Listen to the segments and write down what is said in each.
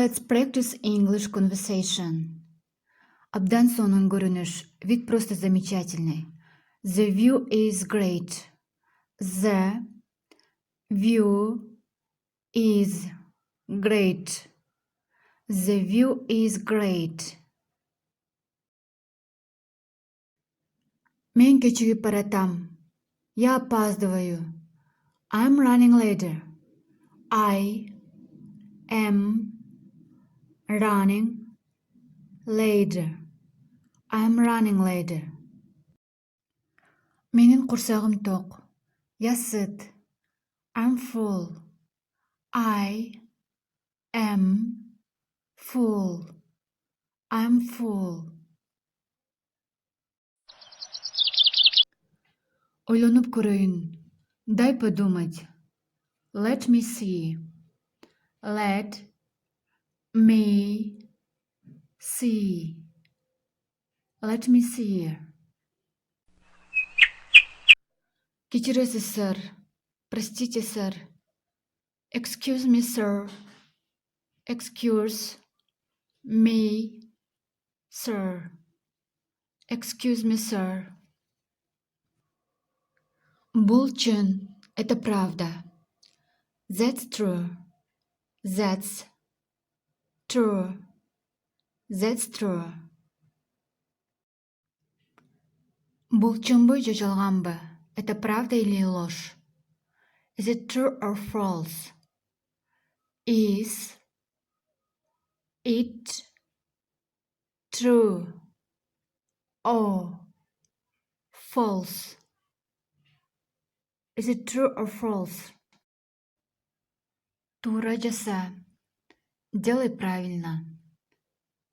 Let's practice English conversation. Абдан сонун көрүнүш. Вид просто замечательный. The view is great. The view is great. The view is great. Мен кечигип баратам. Я опаздываю. I'm running later. I am running later. I'm running later. Менин курсагым ток. Я сыт. I'm full. I am full. I'm full. Ойлонуп көрөйүн. Дай подумать. Let me see. Let me see. Let me see. Кечиресиз, сэр. Простите, сэр. Excuse me, sir. Excuse me, sir. Excuse me, sir. Бул чын. Это правда. That's true. That's true. That's true. Бул чынбы же жалганбы? Это правда или ложь? Is it true or false? Is it true or false? Is it true or false? Туура жаса. Делай правильно.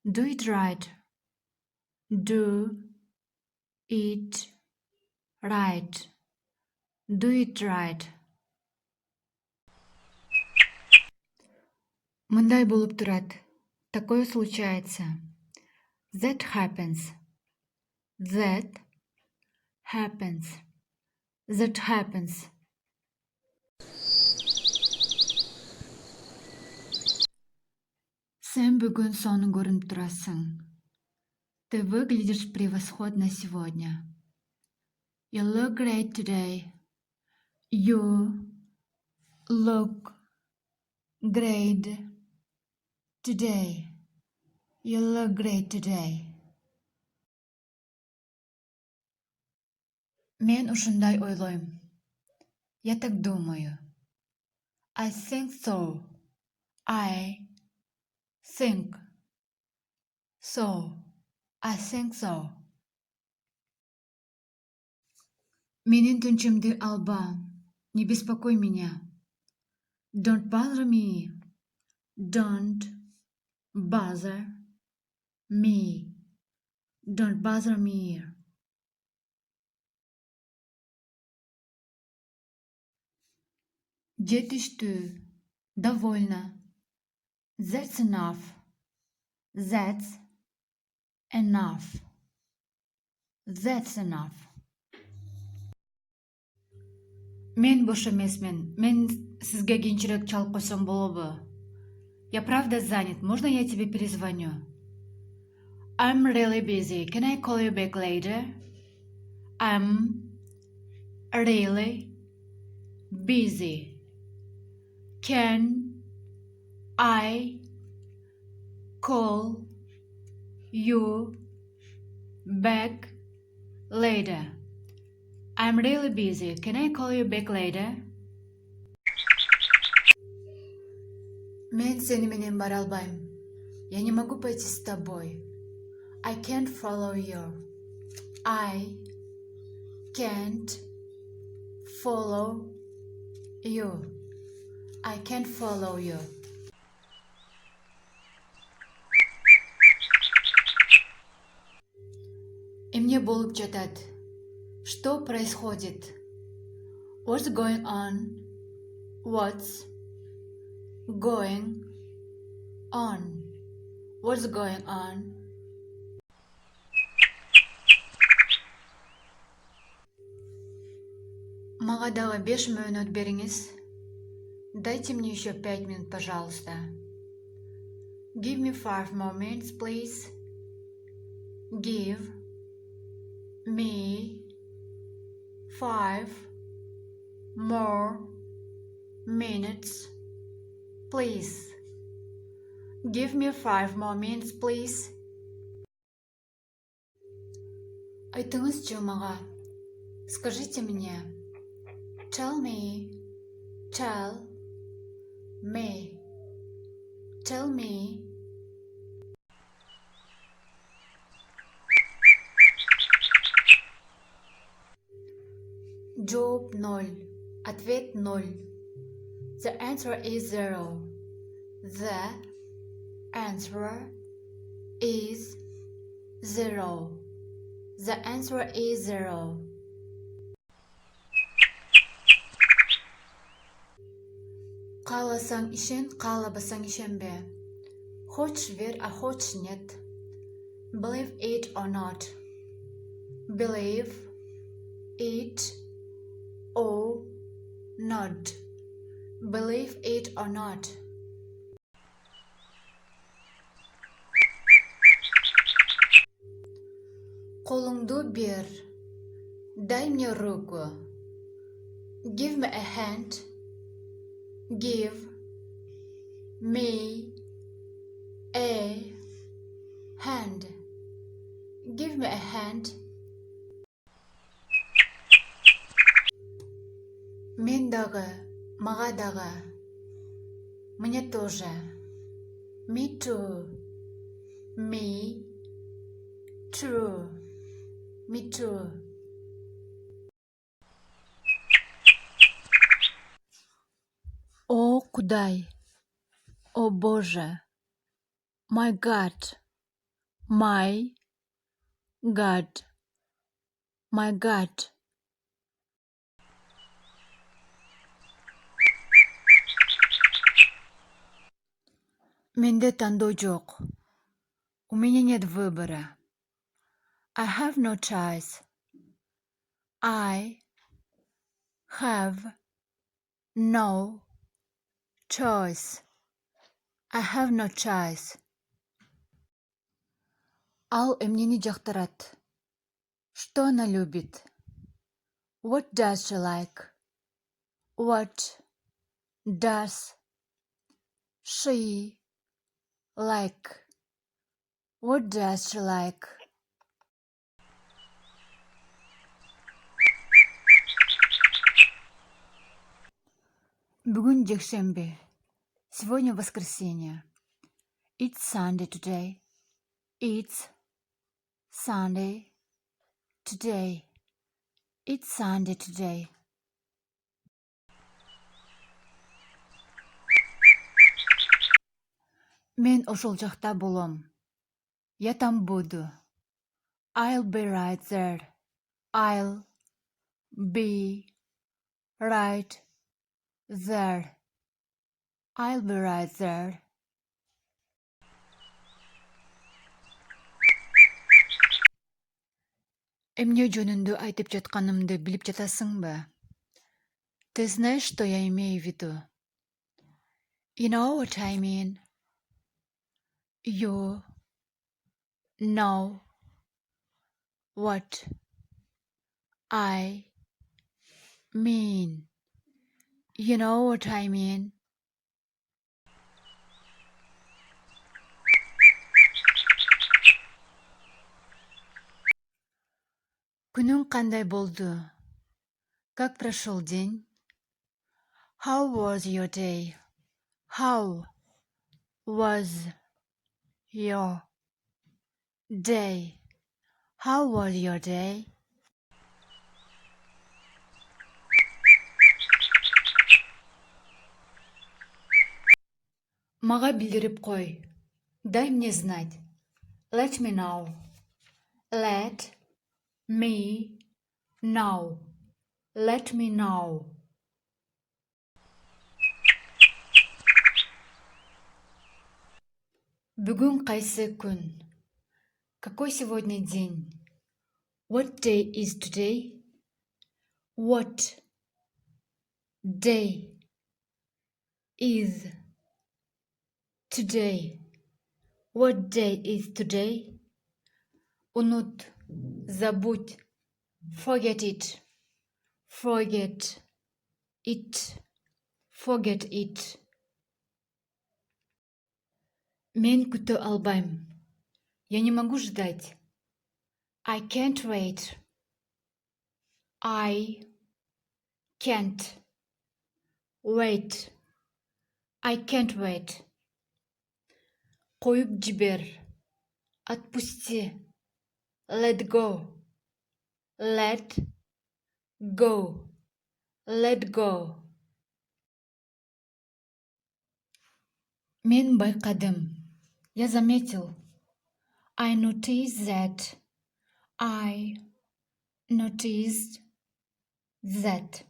Do it right. Do it right. Do it right. Мындай болуп турат. Такое случается. That happens. That happens. That happens. Сен бүгүн сонун көрүнүп турасың. Ты выглядишь превосходно сегодня. You look great today. You look great today. You look great today. Мен ушундай ойлойм. Я так думаю. I think so. I think so. I think so. Менин түнчүмдү алба. Не беспокой меня. Don't bother me. Don't bother me. Don't bother me. Жетиштүү. Довольно. That's enough. That's enough. That's enough. Мен бош эмесмин. Мен сизге кийинчерээк чалып койсом болобу? Я правда занят. Можно я тебе перезвоню? I'm really busy. Can I call you back later? I'm really busy. Can I call you back later? I'm really busy. Can I call you back later? Мен сени менен бара албайм. Я не могу пойти с тобой. I can't follow you. I can't follow you. I can't follow you. Эмне болуп жатат? Что происходит? What's going on? What's going on? What's going on? Мага дагы 5 мүнөт бериңиз. Дайте мне еще 5 минут, пожалуйста. Give me 5 more minutes, please. Give me 5 more minutes, please. Give me 5 more minutes, please. Айтыңызчы мага. Скажите мне. Tell me. Tell me. Tell me. Жооп 0. Ответ 0. The answer is 0. The answer is 0. The answer is 0. Қаласаң ишен, қалабасаң ишенбе. Хочешь верь, а хочешь нет. Believe it or not. Believe it or not. Believe it or not. Қолыңды бер. Дай мне руку. Give me a hand. Give me a hand. Give me a hand. Мен дағы, мага дағы. Мне тоже. Me too. Me too. Me too. О, Кудай! О, Боже! My God! My God! My God! Менде тандоо жок. У меня нет выбора. I have no choice. I have no choice. I have no choice. Ал эмнени жактырат? Что она любит? What does she like? What does she like? What does she like? Бүгүн жекшемби. Сегодня воскресенье. It's Sunday today. It's Sunday today. It's Sunday today. Мен ошол жакта болом. Я там буду. I'll be right there. I'll be right there. I'll be right there. Эмне жөнүндө айтып жатканымды билип жатасыңбы? Ты знаешь, что я имею в виду? You know what I mean? You know what I mean? You know what I mean? Күнүң кандай болду? Как прошел день? How was your day? How was your day? How was your day? Мага билдирип кой. Дай мне знать. Let me know. Let me know. Let me know. Бүгүн кайсы күн? Какой сегодня день? What day is today? What day is today? What day is today? Unut, забудь. Forget it. Forget it. Forget it. Мен күтө албайм. Я не могу ждать. I can't wait. I can't wait. I can't wait. Коюп жибер. Отпусти. Let go. Let go. Let go. Мен байкадым. Я заметил. I noticed that. I noticed that.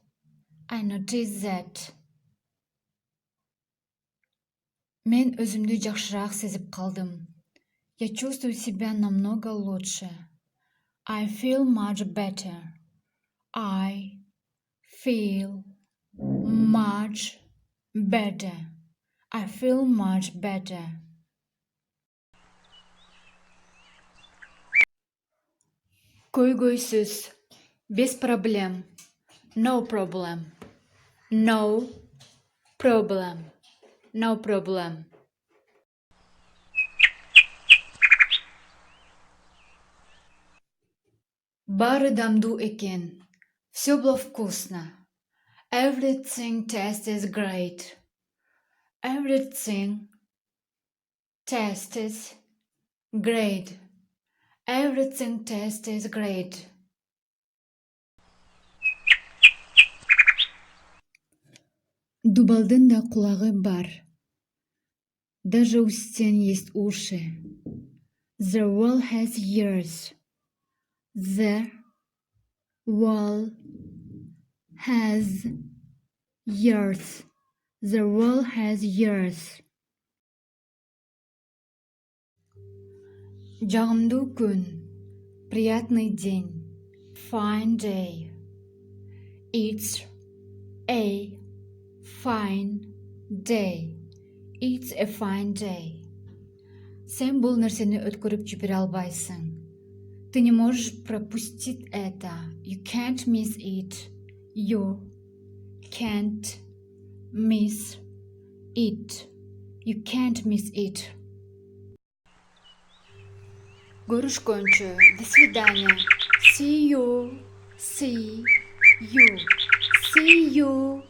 I noticed that. Мен өзүмдү жакшыраак сезип калдым. Я чувствую себя намного лучше. I feel much better. I feel much better. I feel much better. Көйгөйсүз. Без проблем. No problem. No problem. No problem. Бары дамду экен. Все было вкусно. Everything tastes great. Everything tastes great. Everything tastes great. Дубалдын да кулагы бар. Даже у стен есть уши. The wall has ears. The wall has ears. The wall has ears. Жагымдуу күн. Приятный день. Fine day. It's a fine day. It's a fine day. Сен бул нерсени өткөрүп жибере албайсың. Ты не можешь пропустить это. You can't miss it. You can't miss it. You can't miss it. Görüşкөнчө. До свидания. See you. See you. See you.